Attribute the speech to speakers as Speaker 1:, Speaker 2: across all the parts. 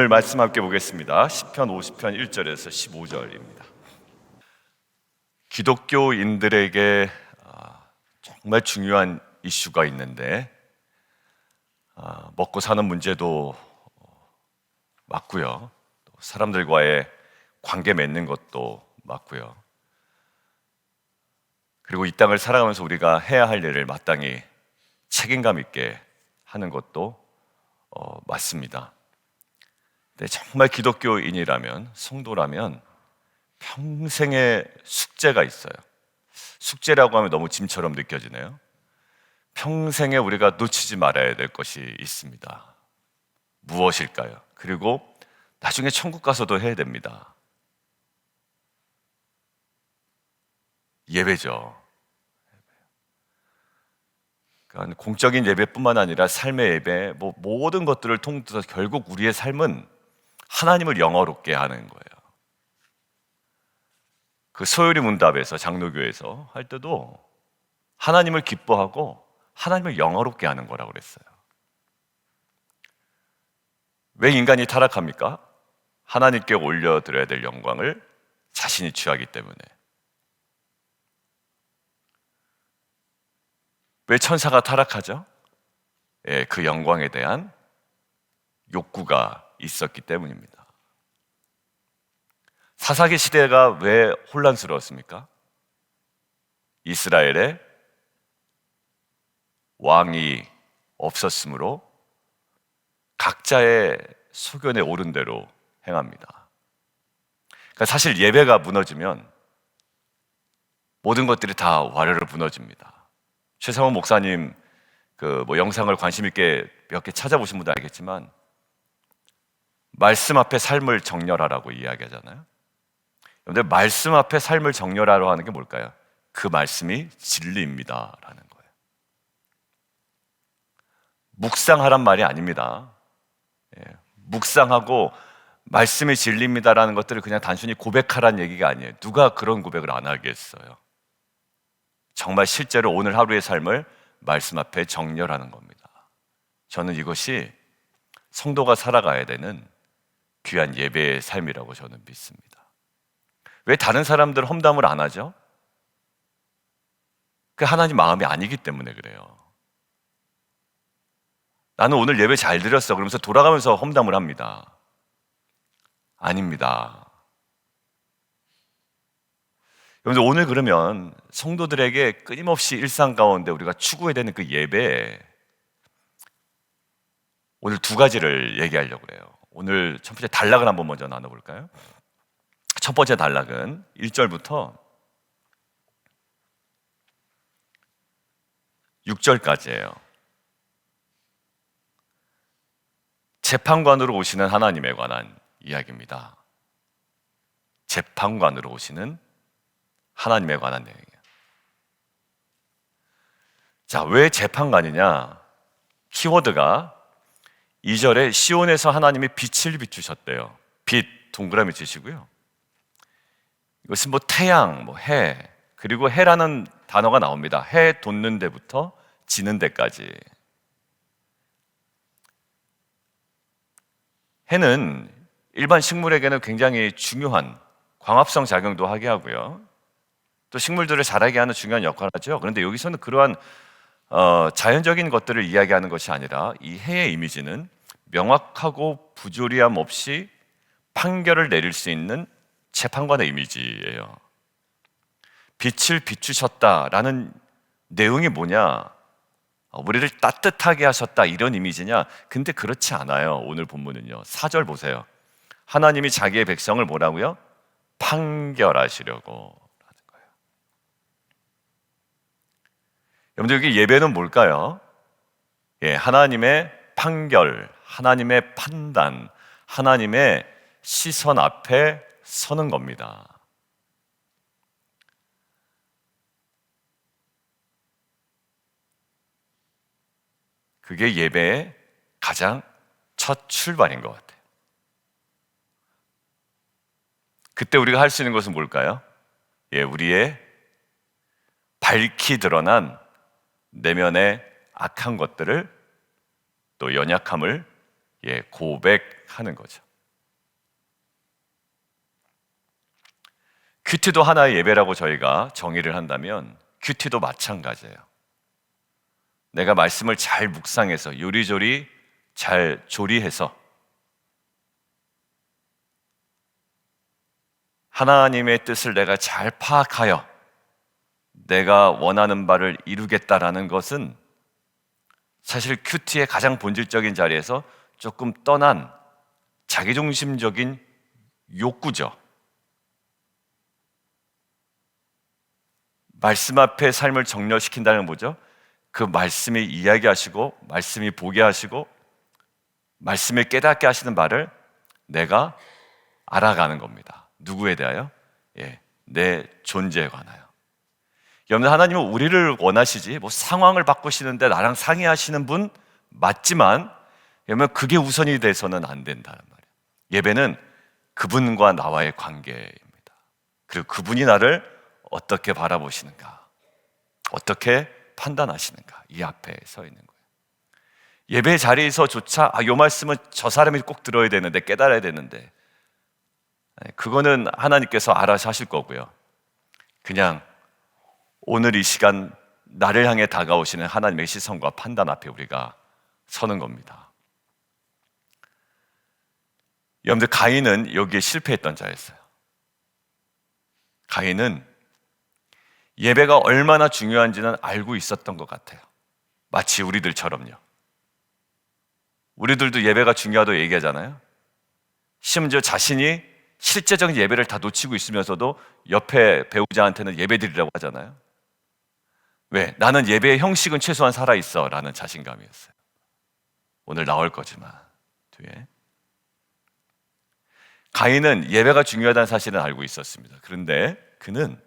Speaker 1: 오늘 말씀 함께 보겠습니다. 시편 50편 1절에서 15절입니다. 기독교인들에게 정말 중요한 이슈가 있는데 먹고 사는 문제도 맞고요. 또 사람들과의 관계 맺는 것도 맞고요. 그리고 이 땅을 살아가면서 우리가 해야 할 일을 마땅히 책임감 있게 하는 것도 맞습니다. 근데 정말 기독교인이라면, 성도라면 평생의 숙제가 있어요. 숙제라고 하면 너무 짐처럼 느껴지네요. 평생에 우리가 놓치지 말아야 될 것이 있습니다. 무엇일까요? 그리고 나중에 천국 가서도 해야 됩니다. 예배죠. 그러니까 공적인 예배뿐만 아니라 삶의 예배, 모든 것들을 통틀어서 결국 우리의 삶은 하나님을 영화롭게 하는 거예요. 그 소요리 문답에서, 장로교에서 할 때도 하나님을 기뻐하고 하나님을 영화롭게 하는 거라고 그랬어요. 왜 인간이 타락합니까? 하나님께 올려드려야 될 영광을 자신이 취하기 때문에. 왜 천사가 타락하죠? 그 영광에 대한 욕구가 있었기 때문입니다. 사사기 시대가 왜 혼란스러웠습니까? 이스라엘에 왕이 없었으므로 각자의 소견에 옳은 대로 행합니다. 그러니까 사실 예배가 무너지면 모든 것들이 다 와르르 무너집니다. 최상원 목사님 영상을 관심 있게 몇 개 찾아보신 분도 알겠지만 말씀 앞에 삶을 정렬하라고 이야기하잖아요. 그런데 말씀 앞에 삶을 정렬하라고 하는 게 뭘까요? 그 말씀이 진리입니다 라는 거예요. 묵상하란 말이 아닙니다. 묵상하고 말씀이 진리입니다라는 것들을 그냥 단순히 고백하라는 얘기가 아니에요. 누가 그런 고백을 안 하겠어요? 정말 실제로 오늘 하루의 삶을 말씀 앞에 정렬하는 겁니다. 저는 이것이 성도가 살아가야 되는 귀한 예배의 삶이라고 저는 믿습니다. 왜 다른 사람들 험담을 안 하죠? 그 하나님 마음이 아니기 때문에 그래요. 나는 오늘 예배 잘 드렸어 그러면서 돌아가면서 험담을 합니다. 아닙니다. 여러분들, 오늘 그러면 성도들에게 끊임없이 일상 가운데 우리가 추구해야 되는 그 예배, 오늘 두 가지를 얘기하려고 해요. 오늘 첫 번째 단락을 한번 먼저 나눠볼까요? 첫 번째 단락은 1절부터 6절까지예요. 재판관으로 오시는 하나님에 관한 이야기입니다. 재판관으로 오시는 하나님에 관한 내용이에요. 자, 왜 재판관이냐? 키워드가 2절에 시온에서 하나님이 빛을 비추셨대요. 빛, 동그라미 치시고요. 이것은 태양, 해, 그리고 해라는 단어가 나옵니다. 해 돋는 데부터 지는 데까지. 해는 일반 식물에게는 굉장히 중요한 광합성 작용도 하게 하고요. 또 식물들을 자라게 하는 중요한 역할을 하죠. 그런데 여기서는 그러한 자연적인 것들을 이야기하는 것이 아니라 이 해의 이미지는 명확하고 부조리함 없이 판결을 내릴 수 있는 재판관의 이미지예요. 빛을 비추셨다라는 내용이 뭐냐? 우리를 따뜻하게 하셨다 이런 이미지냐? 근데 그렇지 않아요. 오늘 본문은요. 4절 보세요. 하나님이 자기의 백성을 뭐라고요? 판결하시려고 하는 거예요. 여러분들, 여기 예배는 뭘까요? 하나님의 판결, 하나님의 판단, 하나님의 시선 앞에 서는 겁니다. 그게 예배의 가장 첫 출발인 것 같아요. 그때 우리가 할 수 있는 것은 뭘까요? 우리의 밝히 드러난 내면의 악한 것들을, 또 연약함을 고백하는 거죠. 큐티도 하나의 예배라고 저희가 정의를 한다면 큐티도 마찬가지예요. 내가 말씀을 잘 묵상해서 요리조리 잘 조리해서 하나님의 뜻을 내가 잘 파악하여 내가 원하는 바를 이루겠다라는 것은 사실 큐티의 가장 본질적인 자리에서 조금 떠난 자기중심적인 욕구죠. 말씀 앞에 삶을 정렬시킨다는 건 뭐죠? 그 말씀이 이야기하시고 말씀이 보게 하시고 말씀을 깨닫게 하시는 바를 내가 알아가는 겁니다. 누구에 대하여? 내 존재에 관하여. 여러분, 하나님은 우리를 원하시지 뭐 상황을 바꾸시는데 나랑 상의하시는 분 맞지만 여러분, 그게 우선이 돼서는 안 된다는 말이에요. 예배는 그분과 나와의 관계입니다. 그리고 그분이 나를 어떻게 바라보시는가, 어떻게 판단하시는가, 이 앞에 서 있는 거예요. 예배 자리에서조차 이 말씀은 저 사람이 꼭 들어야 되는데, 깨달아야 되는데, 그거는 하나님께서 알아서 하실 거고요. 그냥 오늘 이 시간 나를 향해 다가오시는 하나님의 시선과 판단 앞에 우리가 서는 겁니다. 여러분들, 가인은 여기에 실패했던 자였어요. 가인은 예배가 얼마나 중요한지는 알고 있었던 것 같아요. 마치 우리들처럼요. 우리들도 예배가 중요하다고 얘기하잖아요. 심지어 자신이 실제적인 예배를 다 놓치고 있으면서도 옆에 배우자한테는 예배드리라고 하잖아요. 왜? 나는 예배의 형식은 최소한 살아있어 라는 자신감이었어요. 오늘 나올 거지만 뒤에 가인은 예배가 중요하다는 사실은 알고 있었습니다. 그런데 그는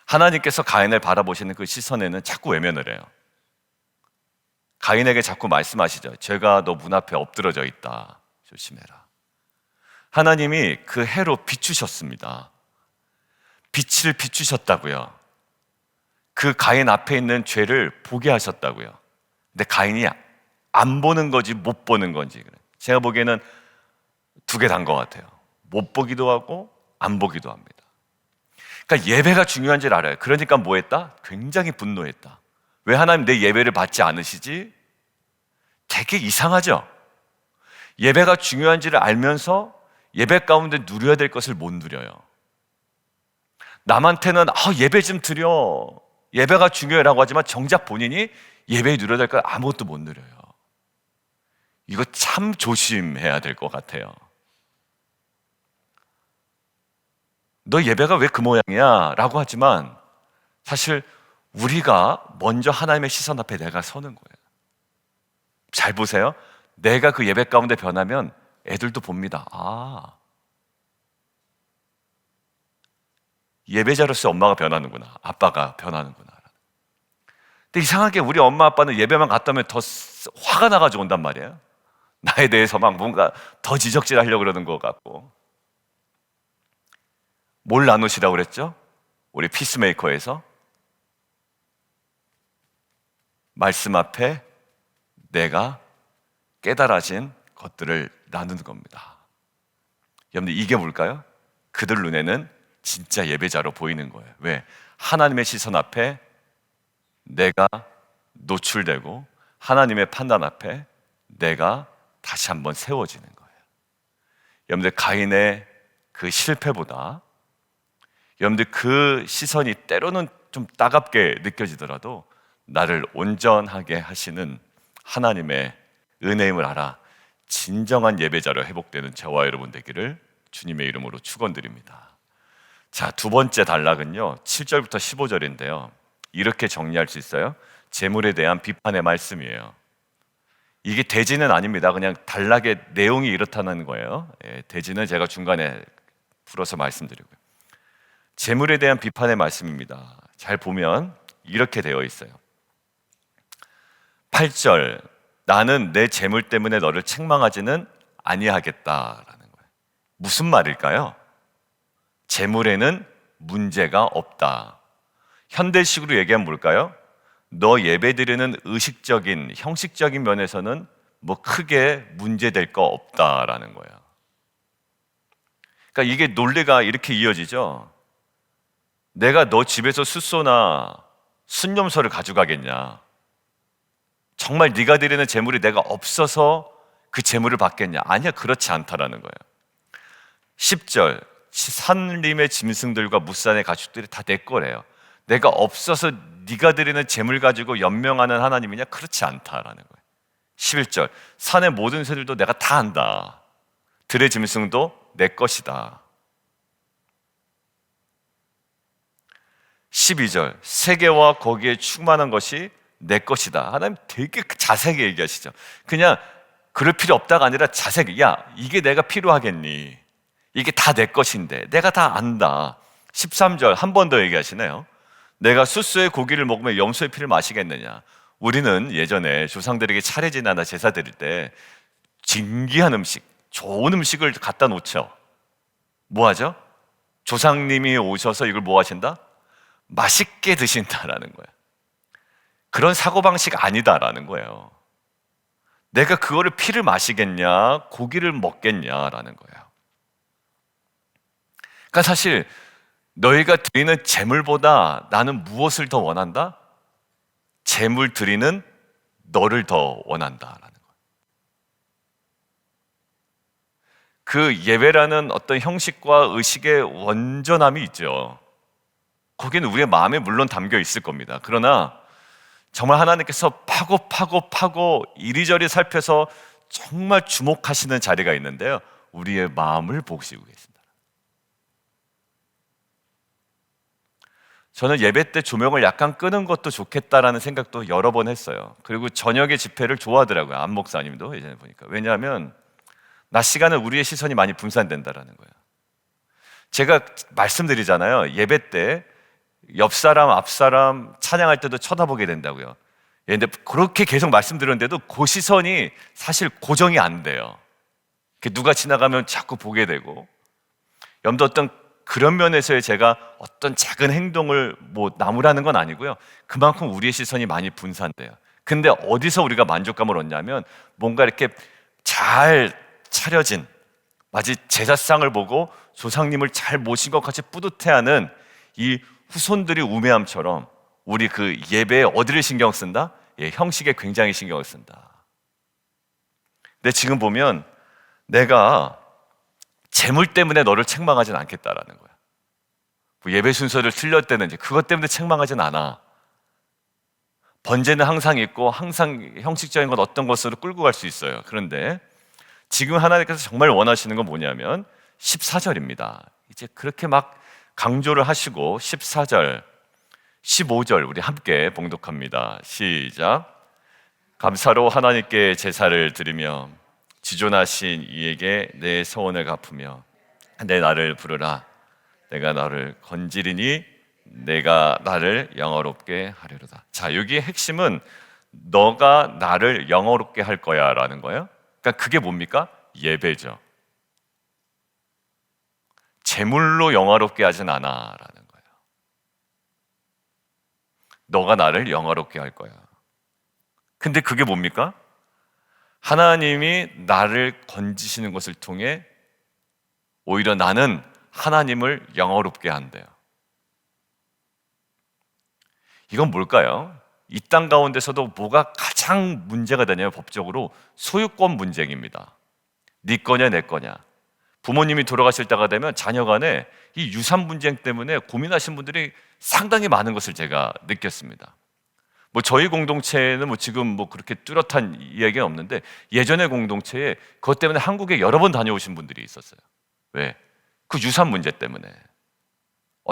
Speaker 1: 하나님께서 가인을 바라보시는 그 시선에는 자꾸 외면을 해요. 가인에게 자꾸 말씀하시죠. 죄가 너 문 앞에 엎드러져 있다. 조심해라. 하나님이 그 해로 비추셨습니다. 빛을 비추셨다고요. 그 가인 앞에 있는 죄를 보게 하셨다고요. 근데 가인이 안 보는 건지 못 보는 건지, 제가 보기에는 두 개 다인 것 같아요. 못 보기도 하고 안 보기도 합니다. 그러니까 예배가 중요한 줄 알아요. 그러니까 뭐 했다? 굉장히 분노했다. 왜 하나님 내 예배를 받지 않으시지? 되게 이상하죠? 예배가 중요한지를 알면서 예배 가운데 누려야 될 것을 못 누려요. 남한테는 예배 좀 드려, 예배가 중요해라고 하지만 정작 본인이 예배에 누려야 될 걸 아무것도 못 누려요. 이거 참 조심해야 될 것 같아요. 너 예배가 왜 그 모양이야? 라고 하지만 사실 우리가 먼저 하나님의 시선 앞에 내가 서는 거예요. 잘 보세요. 내가 그 예배 가운데 변하면 애들도 봅니다. 예배자로서 엄마가 변하는구나, 아빠가 변하는구나. 근데 이상하게 우리 엄마 아빠는 예배만 갔다 오면 더 화가 나가지고 온단 말이에요. 나에 대해서 막 뭔가 더 지적질하려고 그러는 것 같고. 뭘 나누시라고 그랬죠? 우리 피스메이커에서 말씀 앞에 내가 깨달아진 것들을 나누는 겁니다. 여러분들, 이게 뭘까요? 그들 눈에는 진짜 예배자로 보이는 거예요. 왜? 하나님의 시선 앞에 내가 노출되고 하나님의 판단 앞에 내가 다시 한번 세워지는 거예요. 여러분들, 가인의 그 실패보다 여러분들 그 시선이 때로는 좀 따갑게 느껴지더라도 나를 온전하게 하시는 하나님의 은혜임을 알아 진정한 예배자로 회복되는 저와 여러분 되기를 주님의 이름으로 축원드립니다. 자, 두 번째 단락은요 7절부터 15절인데요 이렇게 정리할 수 있어요. 재물에 대한 비판의 말씀이에요. 이게 대지는 아닙니다. 그냥 단락의 내용이 이렇다는 거예요. 대지는 제가 중간에 풀어서 말씀드리고요. 재물에 대한 비판의 말씀입니다. 잘 보면 이렇게 되어 있어요. 8절, 나는 내 재물 때문에 너를 책망하지는 아니하겠다라는 거예요. 무슨 말일까요? 재물에는 문제가 없다. 현대식으로 얘기하면 뭘까요? 너 예배드리는 의식적인, 형식적인 면에서는 뭐 크게 문제될 거 없다라는 거예요. 그러니까 이게 논리가 이렇게 이어지죠. 내가 너 집에서 숫소나 순념소를 가져가겠냐? 정말 네가 드리는 재물이 내가 없어서 그 재물을 받겠냐? 아니야, 그렇지 않다라는 거예요. 10절, 산림의 짐승들과 무산의 가축들이 다 내 거래요. 내가 없어서 네가 드리는 재물 가지고 연명하는 하나님이냐? 그렇지 않다라는 거예요. 11절, 산의 모든 새들도 내가 다 안다. 들의 짐승도 내 것이다. 12절, 세계와 거기에 충만한 것이 내 것이다. 하나님 되게 자세하게 얘기하시죠. 그냥 그럴 필요 없다가 아니라 자세하게, 야, 이게 내가 필요하겠니? 이게 다 내 것인데 내가 다 안다. 13절 한 번 더 얘기하시네요. 내가 숫소의 고기를 먹으며 염소의 피를 마시겠느냐? 우리는 예전에 조상들에게 차례 지나나 제사 드릴 때 진귀한 음식, 좋은 음식을 갖다 놓죠. 뭐 하죠? 조상님이 오셔서 이걸 뭐 하신다? 맛있게 드신다라는 거예요. 그런 사고방식 아니다라는 거예요. 내가 그거를 피를 마시겠냐, 고기를 먹겠냐라는 거예요. 그러니까 사실 너희가 드리는 재물보다 나는 무엇을 더 원한다? 재물 드리는 너를 더 원한다라는 거예요. 그 예배라는 어떤 형식과 의식의 원전함이 있죠. 거기는 우리의 마음에 물론 담겨 있을 겁니다. 그러나 정말 하나님께서 파고 이리저리 살펴서 정말 주목하시는 자리가 있는데요. 우리의 마음을 보시고 계십니다. 저는 예배 때 조명을 약간 끄는 것도 좋겠다라는 생각도 여러 번 했어요. 그리고 저녁에 집회를 좋아하더라고요. 안 목사님도 예전에 보니까. 왜냐하면 낮 시간에 우리의 시선이 많이 분산된다라는 거예요. 제가 말씀드리잖아요. 예배 때 옆 사람, 앞 사람 찬양할 때도 쳐다보게 된다고요. 그런데 그렇게 계속 말씀드렸는데도 그 시선이 사실 고정이 안 돼요. 누가 지나가면 자꾸 보게 되고, 여러분도 어떤 그런 면에서의 제가 어떤 작은 행동을 뭐 나무라는 건 아니고요. 그만큼 우리의 시선이 많이 분산돼요. 근데 어디서 우리가 만족감을 얻냐면 뭔가 이렇게 잘 차려진 마치 제사상을 보고 조상님을 잘 모신 것 같이 뿌듯해하는 이 후손들이 우매함처럼 우리 그 예배에 어디를 신경 쓴다? 예, 형식에 굉장히 신경을 쓴다. 근데 지금 보면 내가 재물 때문에 너를 책망하진 않겠다라는 거야. 뭐 예배 순서를 틀렸다든지 그것 때문에 책망하진 않아. 번제는 항상 있고 항상 형식적인 건 어떤 것으로 끌고 갈 수 있어요. 그런데 지금 하나님께서 정말 원하시는 건 뭐냐면 14절입니다. 이제 그렇게 막 강조를 하시고 14절, 15절 우리 함께 봉독합니다. 시작. 감사로 하나님께 제사를 드리며 지존하신 이에게 내 소원을 갚으며 내 나를 부르라. 내가 너를 건지리니 내가 나를 영화롭게 하려로다. 자, 여기의 핵심은 너가 나를 영화롭게 할 거야 라는 거예요. 그러니까 그게 뭡니까? 예배죠. 재물로 영화롭게 하진 않아 라는 거예요. 너가 나를 영화롭게 할 거야. 근데 그게 뭡니까? 하나님이 나를 건지시는 것을 통해 오히려 나는 하나님을 영화롭게 한대요. 이건 뭘까요? 이 땅 가운데서도 뭐가 가장 문제가 되냐면 법적으로 소유권 분쟁입니다. 네 거냐 내 거냐. 부모님이 돌아가실 때가 되면 자녀 간에 이 유산 분쟁 때문에 고민하신 분들이 상당히 많은 것을 제가 느꼈습니다. 뭐 저희 공동체는 뭐 지금 뭐 그렇게 뚜렷한 이야기는 없는데 예전의 공동체에 그것 때문에 한국에 여러 번 다녀오신 분들이 있었어요. 왜? 그 유산 문제 때문에.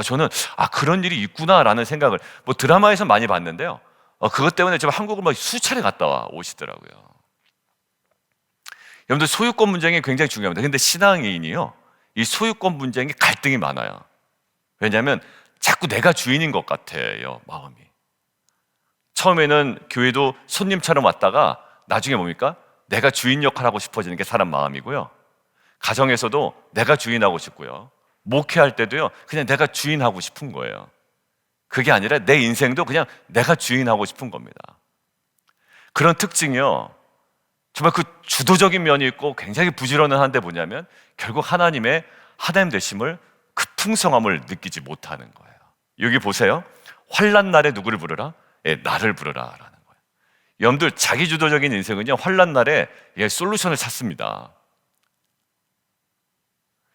Speaker 1: 저는 그런 일이 있구나라는 생각을 뭐 드라마에서 많이 봤는데요. 그것 때문에 지금 한국을 막 수차례 갔다 오시더라고요. 여러분들 소유권 분쟁이 굉장히 중요합니다. 근데 신앙인이요, 이 소유권 분쟁이 갈등이 많아요. 왜냐하면 자꾸 내가 주인인 것 같아요, 마음이. 처음에는 교회도 손님처럼 왔다가 나중에 뭡니까? 내가 주인 역할 하고 싶어지는 게 사람 마음이고요. 가정에서도 내가 주인하고 싶고요. 목회할 때도요, 그냥 내가 주인하고 싶은 거예요. 그게 아니라 내 인생도 그냥 내가 주인하고 싶은 겁니다. 그런 특징이요, 정말 그 주도적인 면이 있고 굉장히 부지런한데 뭐냐면 결국 하나님의 하나님 되심을 그 풍성함을 느끼지 못하는 거예요. 여기 보세요. 환난 날에 누구를 부르라? 예, 나를 부르라라는 거예요. 여러분들 자기주도적인 인생은요, 환난 날에 솔루션을 찾습니다.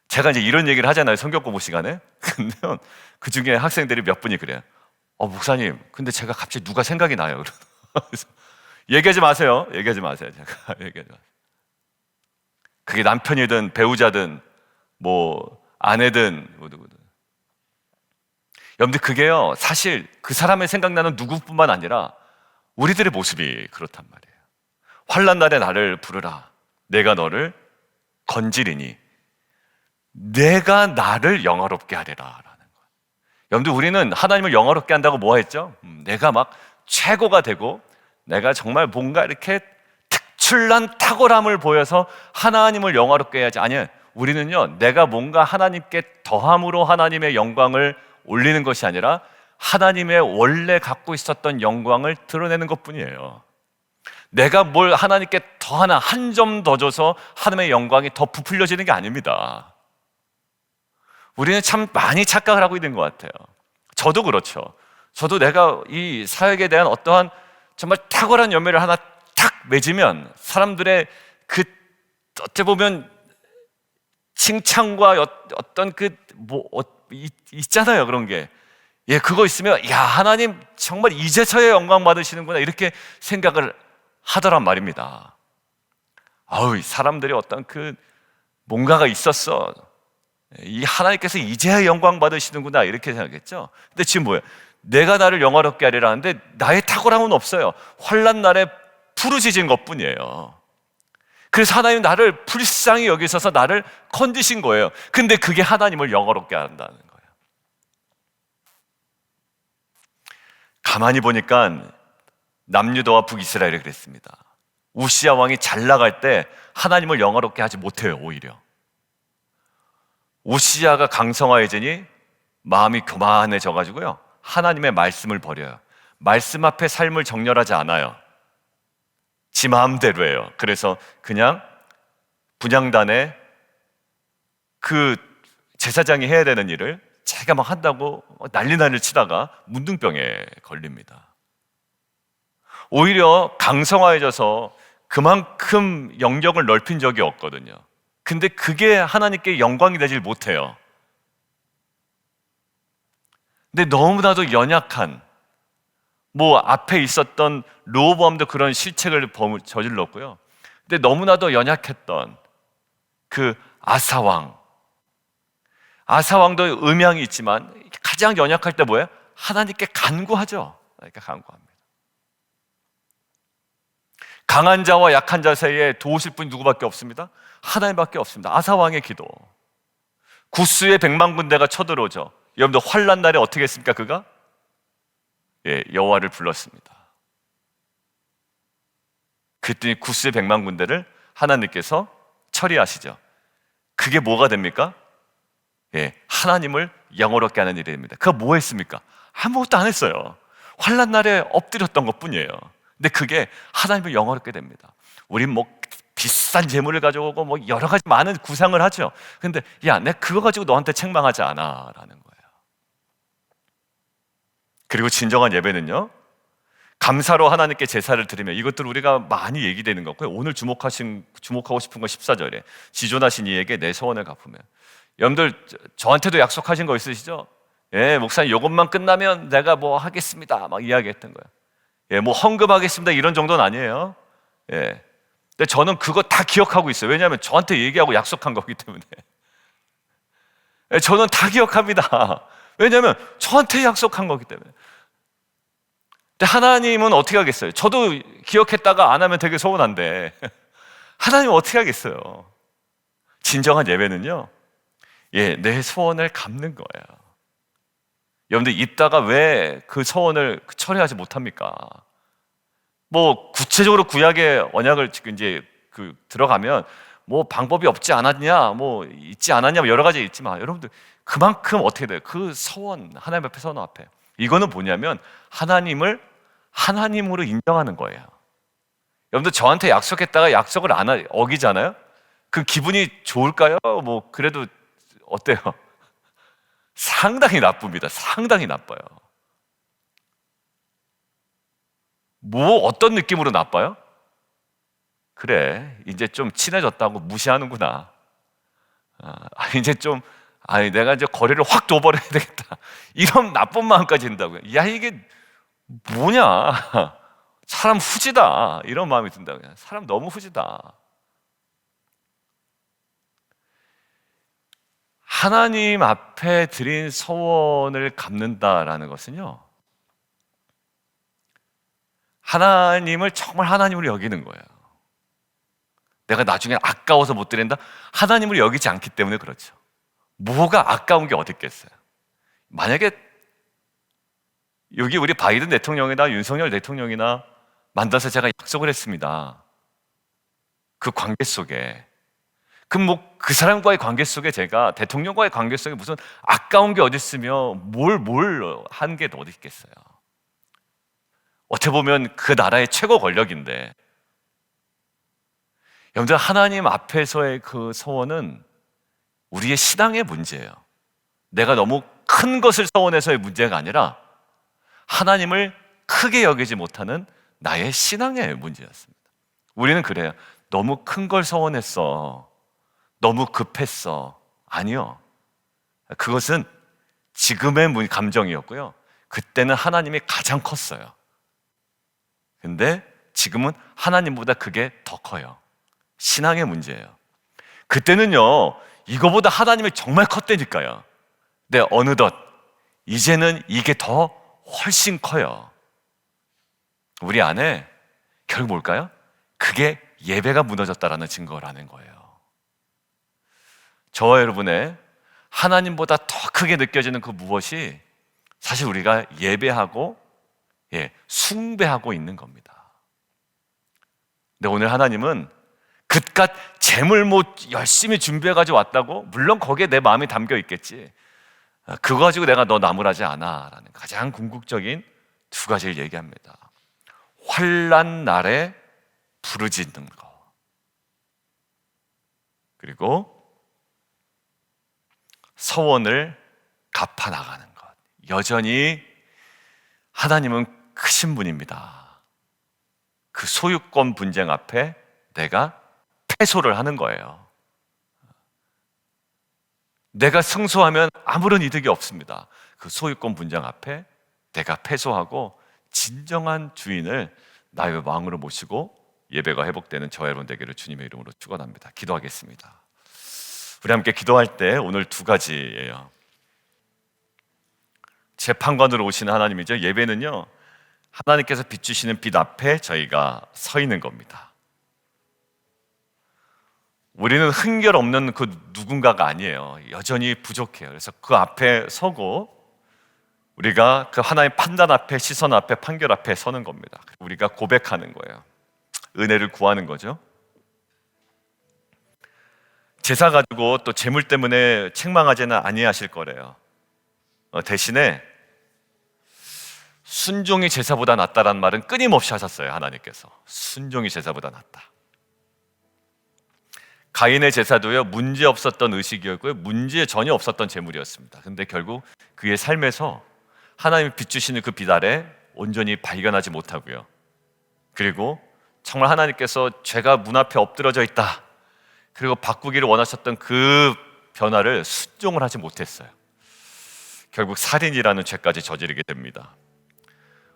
Speaker 1: 제가 이제 이런 얘기를 하잖아요, 성경 공부 시간에. 근데 그 중에 학생들이 몇 분이 그래요. 목사님, 근데 제가 갑자기 누가 생각이 나요. 그래서 얘기하지 마세요. 얘기하지 마세요. 제가 얘기하지 마세요. 그게 남편이든 배우자든 뭐 아내든 누구든. 여러분들 그게요, 사실 그 사람의 생각나는 누구뿐만 아니라 우리들의 모습이 그렇단 말이에요. 환난 날에 나를 부르라. 내가 너를 건지리니 내가 나를 영화롭게 하리라. 여러분들 우리는 하나님을 영화롭게 한다고 뭐 했죠? 내가 막 최고가 되고 내가 정말 뭔가 이렇게 특출난 탁월함을 보여서 하나님을 영화롭게 해야지. 아니에요. 우리는요, 내가 뭔가 하나님께 더함으로 하나님의 영광을 올리는 것이 아니라 하나님의 원래 갖고 있었던 영광을 드러내는 것뿐이에요. 내가 뭘 하나님께 더 하나 한 점 더 줘서 하나님의 영광이 더 부풀려지는 게 아닙니다. 우리는 참 많이 착각을 하고 있는 것 같아요. 저도 그렇죠. 저도 내가 이 사역에 대한 어떠한 정말 탁월한 열매를 하나 탁 맺으면 사람들의 그 어찌 보면 칭찬과 어떤 있잖아요, 그런 게. 예, 그거 있으면 야, 하나님 정말 이제서야 영광 받으시는구나 이렇게 생각을 하더란 말입니다. 아우, 사람들이 어떤 뭔가가 있었어. 이 하나님께서 이제야 영광 받으시는구나 이렇게 생각했죠. 근데 지금 뭐예요? 내가 나를 영화롭게 하리라 하는데 나의 탁월함은 없어요. 환난 날에 부르짖은 것뿐이에요. 그래서 하나님 나를 불쌍히 여기셔서 나를 건지신 거예요. 근데 그게 하나님을 영화롭게 한다는 거예요. 가만히 보니까 남유다와 북이스라엘이 그랬습니다. 우시야 왕이 잘 나갈 때 하나님을 영화롭게 하지 못해요. 오히려 우시야가 강성화해지니 마음이 교만해져 가지고요, 하나님의 말씀을 버려요. 말씀 앞에 삶을 정렬하지 않아요. 지 마음대로 해요. 그래서 그냥 분향단에 그 제사장이 해야 되는 일을 자기가 막 한다고 난리난리를 치다가 문둥병에 걸립니다. 오히려 강성화해져서 그만큼 영역을 넓힌 적이 없거든요. 근데 그게 하나님께 영광이 되질 못해요. 근데 너무나도 연약한, 앞에 있었던 르호보암도 그런 실책을 저질렀고요. 근데 너무나도 연약했던 그 아사왕도 음향이 있지만 가장 연약할 때 뭐예요? 하나님께 간구하죠. 그러니까 간구합니다. 강한 자와 약한 자 사이에 도우실 분이 누구밖에 없습니다. 하나님밖에 없습니다. 아사왕의 기도. 구스의 100만 군대가 쳐들어오죠. 여러분들 환난 날에 어떻게 했습니까? 그가 여호와를 불렀습니다. 그랬더니 구스의 100만 군대를 하나님께서 처리하시죠. 그게 뭐가 됩니까? 하나님을 영어롭게 하는 일입니다. 그가 뭐 했습니까? 아무것도 안 했어요. 환난 날에 엎드렸던 것뿐이에요. 근데 그게 하나님을 영어롭게 됩니다. 우린 비싼 재물을 가져오고 여러 가지 많은 구상을 하죠. 근데 야, 내가 그거 가지고 너한테 책망하지 않아 라는 거예요. 그리고 진정한 예배는요, 감사로 하나님께 제사를 드리며, 이것들 우리가 많이 얘기되는 거고요. 오늘 주목하고 싶은 건 14절에 지존하신 이에게 내 소원을 갚으며. 여러분들 저한테도 약속하신 거 있으시죠? 목사님 이것만 끝나면 내가 하겠습니다 막 이야기했던 거예요. 헌금하겠습니다 이런 정도는 아니에요. 근데 저는 그거 다 기억하고 있어요. 왜냐하면 저한테 얘기하고 약속한 거기 때문에. 저는 다 기억합니다. 왜냐하면 저한테 약속한 거기 때문에. 근데 하나님은 어떻게 하겠어요? 저도 기억했다가 안 하면 되게 서운한데 하나님은 어떻게 하겠어요? 진정한 예배는요, 내 소원을 갚는 거예요. 여러분들 있다가 왜 그 소원을 처리하지 못합니까? 구체적으로 구약의 언약을 이제 들어가면 방법이 없지 않았냐, 있지 않았냐, 여러 가지 있지만 여러분들 그만큼 어떻게 돼요? 그 소원, 하나님 앞에 소원 앞에 이거는 뭐냐면 하나님으로 인정하는 거예요. 여러분들 저한테 약속했다가 약속을 안 어기잖아요. 그 기분이 좋을까요? 그래도 어때요? 상당히 나쁩니다. 상당히 나빠요. 뭐 어떤 느낌으로 나빠요? 그래, 이제 좀 친해졌다고 무시하는구나. 이제 좀, 내가 이제 거리를 확 둬버려야 되겠다. 이런 나쁜 마음까지 든다고요. 야, 이게 뭐냐? 사람 후지다. 이런 마음이 든다고요. 사람 너무 후지다. 하나님 앞에 드린 서원을 갚는다라는 것은요, 하나님을 정말 하나님으로 여기는 거예요. 내가 나중에 아까워서 못 드린다? 하나님을 여기지 않기 때문에 그렇죠. 뭐가 아까운 게 어디 있겠어요? 만약에 여기 우리 바이든 대통령이나 윤석열 대통령이나 만나서 제가 약속을 했습니다. 그 관계 속에, 그 사람과의 관계 속에, 제가 대통령과의 관계 속에 무슨 아까운 게 어디 있으며 뭘 한 게 어디 있겠어요? 어떻게 보면 그 나라의 최고 권력인데, 여러분들, 하나님 앞에서의 그 서원은 우리의 신앙의 문제예요. 내가 너무 큰 것을 서원해서의 문제가 아니라 하나님을 크게 여기지 못하는 나의 신앙의 문제였습니다. 우리는 그래요. 너무 큰 걸 서원했어. 너무 급했어. 아니요. 그것은 지금의 감정이었고요. 그때는 하나님이 가장 컸어요. 근데 지금은 하나님보다 그게 더 커요. 신앙의 문제예요. 그때는요, 이거보다 하나님이 정말 컸다니까요. 근데 어느덧 이제는 이게 더 훨씬 커요. 우리 안에 결국 뭘까요? 그게 예배가 무너졌다라는 증거라는 거예요. 저와 여러분의 하나님보다 더 크게 느껴지는 그 무엇이 사실 우리가 예배하고 숭배하고 있는 겁니다. 근데 오늘 하나님은 그깟 재물 열심히 준비해가지고 왔다고? 물론 거기에 내 마음이 담겨 있겠지. 그거 가지고 내가 너 나무라지 않아 라는 가장 궁극적인 두 가지를 얘기합니다. 환난 날에 부르짖는 거, 그리고 서원을 갚아 나가는 것. 여전히 하나님은 크신 분입니다. 그 소유권 분쟁 앞에 내가 패소를 하는 거예요. 내가 승소하면 아무런 이득이 없습니다. 그 소유권 분쟁 앞에 내가 패소하고 진정한 주인을 나의 왕으로 모시고 예배가 회복되는 저와 여러분 되기를 주님의 이름으로 축원합니다. 기도하겠습니다. 우리 함께 기도할 때 오늘 두 가지예요. 재판관으로 오시는 하나님이죠. 예배는요, 하나님께서 비추시는 빛 앞에 저희가 서 있는 겁니다. 우리는 흥결 없는 그 누군가가 아니에요. 여전히 부족해요. 그래서 그 앞에 서고 우리가 그 하나님 판단 앞에, 시선 앞에, 판결 앞에 서는 겁니다. 우리가 고백하는 거예요. 은혜를 구하는 거죠. 제사 가지고 또 재물 때문에 책망하지는 아니하실 거래요. 대신에 순종이 제사보다 낫다라는 말은 끊임없이 하셨어요. 하나님께서 순종이 제사보다 낫다. 가인의 제사도요, 문제 없었던 의식이었고요, 문제 전혀 없었던 제물이었습니다. 근데 결국 그의 삶에서 하나님이 비추시는 그 빛 아래 온전히 발견하지 못하고요, 그리고 정말 하나님께서 죄가 문 앞에 엎드러져 있다, 그리고 바꾸기를 원하셨던 그 변화를 순종을 하지 못했어요. 결국 살인이라는 죄까지 저지르게 됩니다.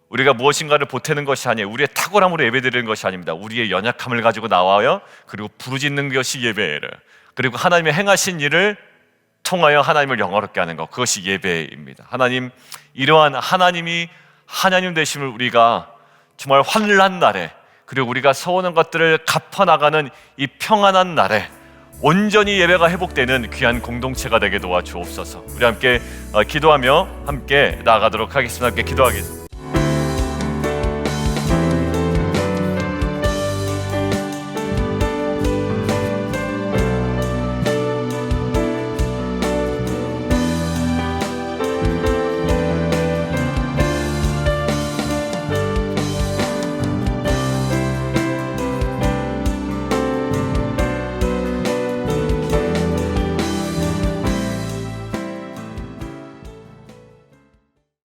Speaker 1: 우리가 무엇인가를 보태는 것이 아니에요. 우리의 탁월함으로 예배드리는 것이 아닙니다. 우리의 연약함을 가지고 나와요, 그리고 부르짖는 것이 예배를, 그리고 하나님의 행하신 일을 통하여 하나님을 영화롭게 하는 것, 그것이 예배입니다. 하나님, 이러한 하나님이 하나님 되심을 우리가 정말 환난 날에, 그리고 우리가 서오는 것들을 갚아나가는 이 평안한 날에 온전히 예배가 회복되는 귀한 공동체가 되게 도와주옵소서. 우리 함께 기도하며 함께 나아가도록 하겠습니다. 함께 기도하겠습니다.